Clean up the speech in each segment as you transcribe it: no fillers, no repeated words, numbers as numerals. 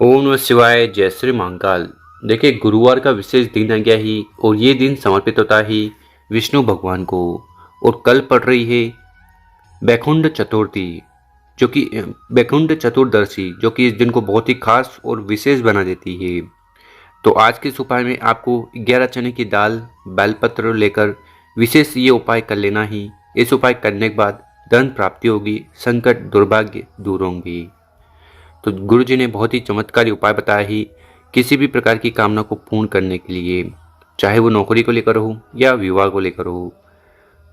ओम नमः शिवाय। जय श्री महाकाल। देखिए, गुरुवार का विशेष दिन आ गया ही और ये दिन समर्पित होता है विष्णु भगवान को। और कल पड़ रही है बैकुंठ चतुर्थी, जो कि बैकुंठ चतुर्दशी, जो कि इस दिन को बहुत ही खास और विशेष बना देती है। तो आज के इस उपाय में आपको 11 चने की दाल, बेलपत्र लेकर विशेष ये उपाय कर लेना ही। इस उपाय करने के बाद धन प्राप्ति होगी, संकट दुर्भाग्य दूर होंगे। तो गुरु जी ने बहुत ही चमत्कारी उपाय बताया ही किसी भी प्रकार की कामना को पूर्ण करने के लिए, चाहे वो नौकरी को लेकर हो या विवाह को लेकर हो।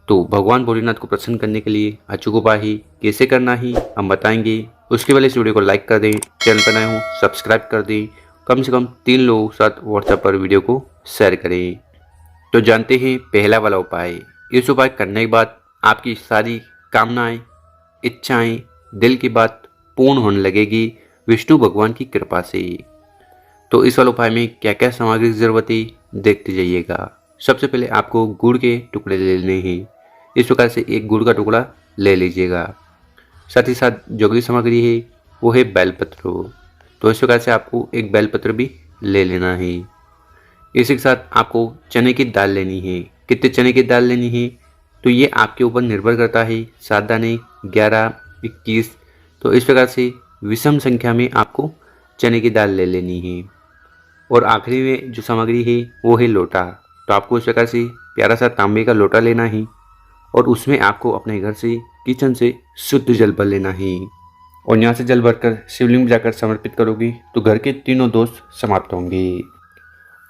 तो भगवान भोलेनाथ को प्रसन्न करने के लिए अचूक उपाय ही कैसे करना ही हम बताएंगे। उसके पहले इस वीडियो को लाइक कर दें, चैनल पर नए हो सब्सक्राइब कर दें, कम से कम 3 लोगों के साथ व्हाट्सएप पर वीडियो को शेयर करें। तो जानते हैं पहला वाला उपाय। इस उपाय करने के बाद आपकी सारी कामनाएं, इच्छाएं, दिल की बात पूर्ण होने लगेगी विष्णु भगवान की कृपा से। तो इस वाले उपाय में क्या क्या सामग्री की जरूरत है देखते जाइएगा। सबसे पहले आपको गुड़ के टुकड़े ले लेने हैं। इस प्रकार से एक गुड़ का टुकड़ा ले लीजिएगा। साथ ही साथ जो अगली सामग्री है वो है बेलपत्र। तो इस प्रकार से आपको एक बेलपत्र भी ले लेना है। इसी के साथ आपको चने की दाल लेनी है। कितने चने की दाल लेनी है तो ये आपके ऊपर निर्भर करता है। 7 दाने, 11, 21। तो इस प्रकार से विषम संख्या में आपको चने की दाल ले लेनी है। और आखिरी में जो सामग्री है वो है लोटा। तो आपको इस प्रकार से प्यारा सा तांबे का लोटा लेना है और उसमें आपको अपने घर से, किचन से शुद्ध जल भर लेना है। और यहाँ से जल भरकर शिवलिंग में जाकर समर्पित करोगी तो घर के तीनों दोष समाप्त होंगे।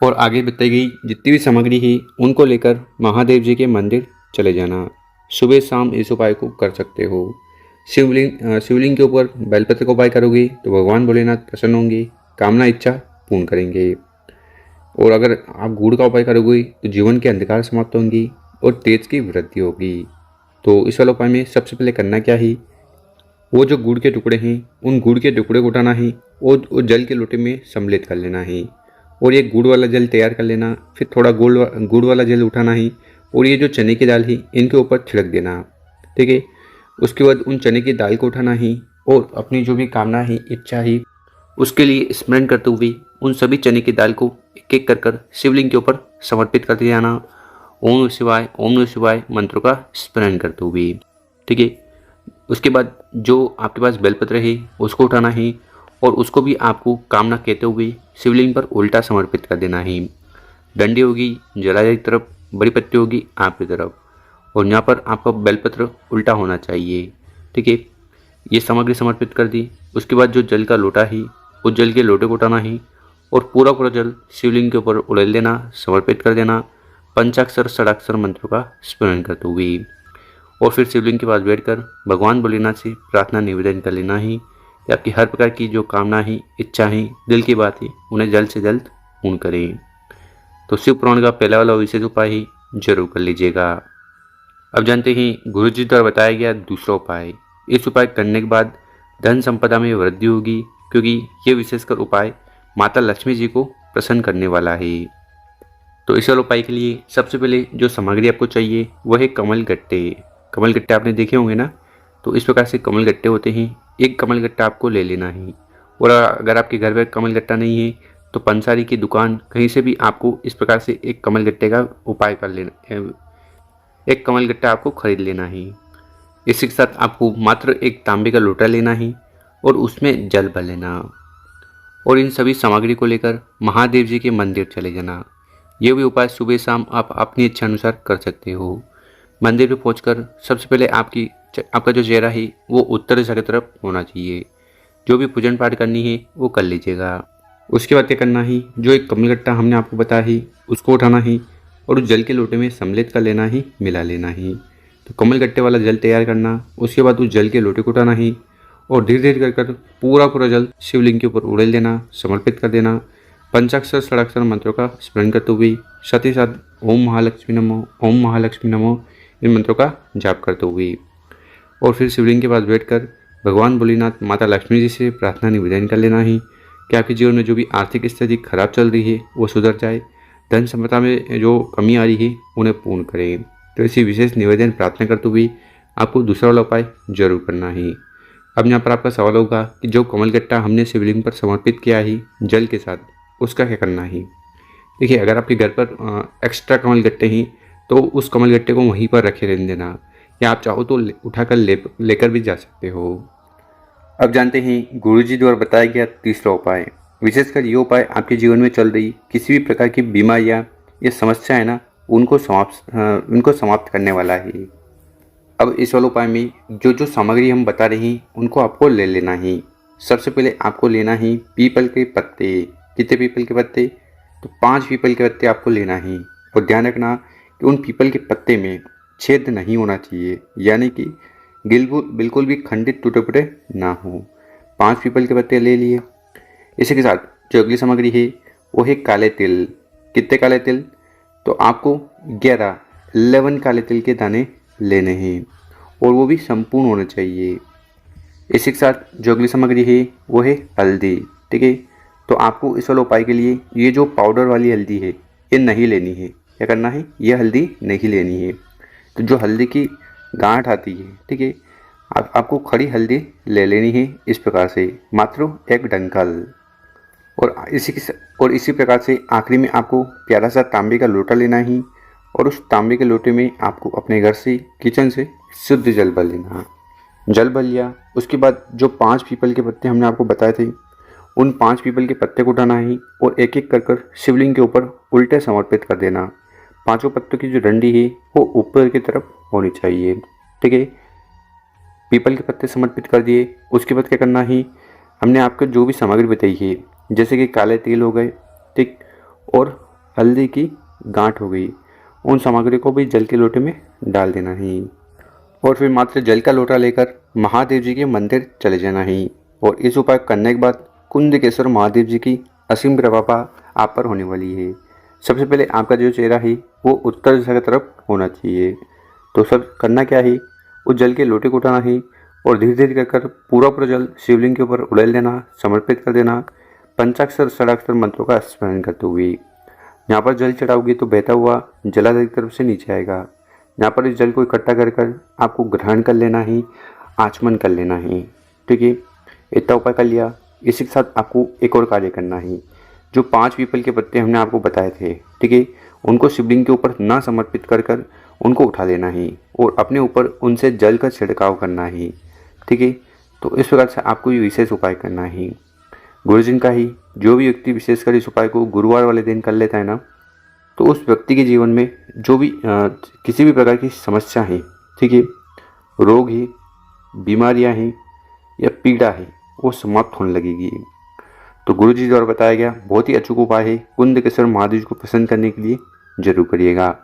और आगे बताई गई जितनी भी सामग्री है उनको लेकर महादेव जी के मंदिर चले जाना। सुबह शाम इस उपाय को कर सकते हो। शिवलिंग के ऊपर बेलपत्र का उपाय करोगे तो भगवान भोलेनाथ प्रसन्न होंगे, कामना इच्छा पूर्ण करेंगे। और अगर आप गुड़ का उपाय करोगे तो जीवन के अंधकार समाप्त होंगी और तेज की वृद्धि होगी। तो इस वाले उपाय में सबसे पहले करना क्या है, वो जो गुड़ के टुकड़े हैं उन गुड़ के टुकड़े को उठाना है और जल के लोटे में सम्मिलित कर लेना है। और ये गुड़ वाला जल तैयार कर लेना। फिर थोड़ा गुड़ वाला जल उठाना है और ये जो चने की दाल है इनके ऊपर छिड़क देना। ठीक है। उसके बाद उन चने की दाल को उठाना ही और अपनी जो भी कामना है, इच्छा है, उसके लिए स्मरण करते हुए उन सभी चने की दाल को एक एक कर शिवलिंग के ऊपर समर्पित करते जाना। ओम नमः शिवाय, ओम नमः शिवाय मंत्रों का स्मरण करते हुए। ठीक है। उसके बाद जो आपके पास बेलपत्र है उसको उठाना है और उसको भी आपको कामना कहते हुए शिवलिंग पर उल्टा समर्पित कर देना है। डंडी होगी जलाधारी की तरफ, बड़ी पत्ती होगी आपकी तरफ और यहाँ पर आपका बेलपत्र उल्टा होना चाहिए। ठीक है। ये सामग्री समर्पित कर दी। उसके बाद जो जल का लोटा है उस जल के लोटे को उठाना है और पूरा पूरा जल शिवलिंग के ऊपर उड़ेल देना, समर्पित कर देना पंचाक्षर षडाक्षर मंत्रों का स्मरण करते हुए। और फिर शिवलिंग के पास बैठकर भगवान भोलेनाथ से प्रार्थना निवेदन कर लेना ही कि आपकी हर प्रकार की जो कामना है, इच्छा है, दिल की बात है, उन्हें जल्द से जल्द पूर्ण करें। तो शिव पुराण का पहला वाला विशेष उपाय ही जरूर कर लीजिएगा। अब जानते हैं गुरु जी द्वारा बताया गया दूसरा उपाय। इस उपाय करने के बाद धन संपदा में वृद्धि होगी, क्योंकि ये विशेषकर उपाय माता लक्ष्मी जी को प्रसन्न करने वाला है। तो इस वाले उपाय के लिए सबसे पहले जो सामग्री आपको चाहिए वह है कमल गट्टे। कमल गट्टे आपने देखे होंगे ना। तो इस प्रकार से कमल गट्टे होते हैं। एक कमल गट्टा आपको ले लेना है। और अगर आपके घर में कमल गट्टा नहीं है तो पंसारी की दुकान कहीं से भी आपको इस प्रकार से एक कमल गट्टे का उपाय कर लेना, एक कमल गट्टा आपको खरीद लेना है। इसी के साथ आपको मात्र एक तांबे का लोटा लेना है और उसमें जल भर लेना। और इन सभी सामग्री को लेकर महादेव जी के मंदिर चले जाना। ये भी उपाय सुबह शाम आप अपनी इच्छा अनुसार कर सकते हो। मंदिर पे पहुंचकर सबसे पहले आपका जो चेहरा है वो उत्तर दिशा की तरफ होना चाहिए। जो भी पूजन पाठ करनी है वो कर लीजिएगा। उसके बाद क्या करना है, जो एक कमल गट्टा हमने आपको बताया है उसको उठाना है और उस जल के लोटे में सम्मिलित कर लेना ही, मिला लेना ही। तो कमल गट्टे वाला जल तैयार करना। उसके बाद उस जल के लोटे को उठाना ही और धीरे धीरे कर पूरा पूरा जल शिवलिंग के ऊपर उड़ेल देना, समर्पित कर देना पंचाक्षर षडाक्षर मंत्रों का स्मरण करते हुए। साथ ही साथ ओम महालक्ष्मी नमो, ओम महालक्ष्मी नमो इन मंत्रों का जाप करते हुए। और फिर शिवलिंग के पास बैठकर भगवान भोलेनाथ, माता लक्ष्मी जी से प्रार्थना निवेदन कर लेना ही कि आपके जीवन में जो भी आर्थिक स्थिति खराब चल रही है वो सुधर जाए, धन संपदा में जो कमी आ रही है उन्हें पूर्ण करें। तो इसी विशेष निवेदन प्रार्थना करते हुए आपको दूसरा वाला उपाय जरूर करना है। अब यहाँ पर आपका सवाल होगा कि जो कमलगट्टा हमने शिवलिंग पर समर्पित किया है जल के साथ, उसका क्या करना है। देखिए, अगर आपके घर पर एक्स्ट्रा कमलगट्टे हैं तो उस कमलगट्टे को वहीं पर रखे रहने देना, या आप चाहो तो उठाकर लेकर भी जा सकते हो। अब जानते हैं गुरुजी द्वारा बताया गया तीसरा उपाय। विशेषकर ये उपाय आपके जीवन में चल रही किसी भी प्रकार की बीमारियाँ या समस्या है ना, उनको समाप्त करने वाला है। अब इस वाले उपाय में जो जो सामग्री हम बता रहे हैं उनको आपको ले लेना है। सबसे पहले आपको लेना है पीपल के पत्ते। कितने पीपल के पत्ते? तो 5 पीपल के पत्ते आपको लेना है। और ध्यान रखना कि उन पीपल के पत्ते में छेद नहीं होना चाहिए, यानी कि बिल्कुल भी खंडित टूटे फूटे ना हो। 5 पीपल के पत्ते ले लिए। इसी के साथ जो अगली सामग्री है वो है काले तिल। कितने काले तिल? तो आपको 11 काले तिल के दाने लेने हैं, और वो भी संपूर्ण होने चाहिए। इसी के साथ जो अगली सामग्री है वो है हल्दी। ठीक है, तो आपको इस वाले उपाय के लिए ये जो पाउडर वाली हल्दी है ये नहीं लेनी है। क्या करना है? ये हल्दी नहीं लेनी है। तो जो हल्दी की गांठ आती है, ठीक है, आपको खड़ी हल्दी ले लेनी है इस प्रकार से, मात्र 1 डंकल। और इसी प्रकार से आखिरी में आपको प्यारा सा तांबे का लोटा लेना है, और उस तांबे के लोटे में आपको अपने घर से, किचन से शुद्ध जल भर लेना। जल भर लिया, उसके बाद जो 5 पीपल के पत्ते हमने आपको बताए थे, उन 5 पीपल के पत्ते को उठाना है और एक एक कर शिवलिंग के ऊपर उल्टे समर्पित कर देना। 5 पत्तों की जो डंडी है वो ऊपर की तरफ होनी चाहिए। ठीक है, पीपल के पत्ते समर्पित कर दिए। उसके बाद क्या करना है, हमने आपको जो भी सामग्री बताई है, जैसे कि काले तिल हो गए, ठीक, और हल्दी की गांठ हो गई, उन सामग्री को भी जल के लोटे में डाल देना है। और फिर मात्र जल का लोटा लेकर महादेव जी के मंदिर चले जाना है। और इस उपाय करने के बाद कुंदकेश्वर महादेव जी की असीम कृपा आप पर होने वाली है। सबसे पहले आपका जो चेहरा है वो उत्तर दिशा की तरफ होना चाहिए। तो सब करना क्या है, उस जल के लोटे को उठाना है और धीरे धीरे कर पूरा जल शिवलिंग के ऊपर उड़ेल देना, समर्पित कर देना, पंचाक्षर षडाक्षर मंत्रों का स्मरण करते हुए। यहाँ पर जल चढ़ाओगे तो बहता हुआ जलाधार की तरफ से नीचे आएगा। यहाँ पर इस जल को इकट्ठा कर आपको ग्रहण कर लेना है, आचमन कर लेना है। ठीक है, इतना उपाय कर लिया। इसी के साथ आपको एक और कार्य करना है। जो 5 पीपल के पत्ते हमने आपको बताए थे, ठीक है, उनको शिवलिंग के ऊपर ना समर्पित कर उनको उठा लेना है और अपने ऊपर उनसे जल का छिड़काव करना है। ठीक है, तो इस प्रकार से आपको ये विशेष उपाय करना है। गुरुजन का ही जो भी व्यक्ति विशेषकर इस उपाय को गुरुवार वाले दिन कर लेता है ना, तो उस व्यक्ति के जीवन में जो भी किसी भी प्रकार की समस्या है, ठीक है, रोग है, बीमारियां हैं या पीड़ा है, वो समाप्त होने लगेगी। तो गुरु जी द्वारा बताया गया बहुत ही अचूक उपाय है। कुंदकेश्वर महादेव को पसंद करने के लिए जरूर करिएगा।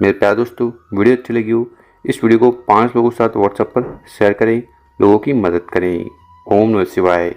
मेरे प्यारे दोस्तों, वीडियो अच्छी लगी हो, इस वीडियो को 5 लोगों के साथ व्हाट्सएप पर शेयर करें, लोगों की मदद करें। ओम नमः शिवाय।